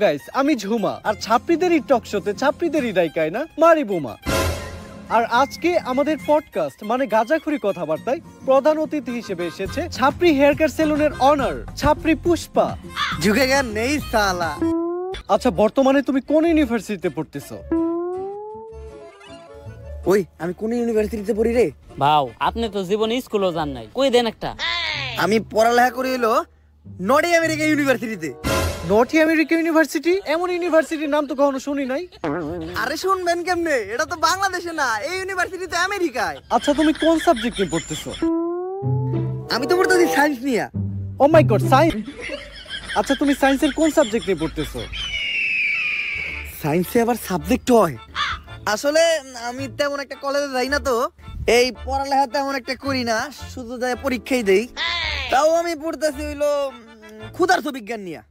Guys, আমি ঝুমা আর ছাত্রীদেরই টক শোতে ছাত্রীদেরই দায়িকায় না মারি বোমা। আর আজকে আমাদের পডকাস্ট মানে গাঁজাখুরি কথাবার্তায় প্রধান অতিথি হিসেবে এসেছে ছাপরি হেয়ার কেয়ার সেলুনের অনার ছাপরি পুষ্পা। ঝুঁকেগা নেই সালা। আচ্ছা, বর্তমানে তুমি কোন ইউনিভার্সিটিতে পড়তেছো? ওই আমি কোন ইউনিভার্সিটিতে পড়ি রে? ভাও, আপনি তো জীবনে স্কুলও যান নাই, কই দেন একটা। আমি পড়ালেখা করি হলো নর্থ আমেরিকা ইউনিভার্সিটিতে। North America university? এমন ইউনিভার্সিটির নাম তো কখনো শুনি নাই। আরে শুনবেন কেমনে, এটা তো বাংলাদেশে না, এই ইউনিভার্সিটিতে আমেরিকায়। আচ্ছা, তুমি কোন সাবজেক্ট নিয়ে পড়তেছো? আমি তো পড়তেছি সায়েন্স নিয়ে। ও মাই গড, সায়েন্স। আচ্ছা, তুমি সায়েন্সের কোন সাবজেক্ট নিয়ে পড়তেছো? সায়েন্সে আবার সাবজেক্ট হয়? আসলে আমি তেমন একটা কলেজে যাই না, তো এই পড়ালেখা তেমন একটা করি না, শুধু যাই পরীক্ষাই দেই। তাও আমি পড়তেছি হইলো ক্ষুধার্ত বিজ্ঞান নিয়ে।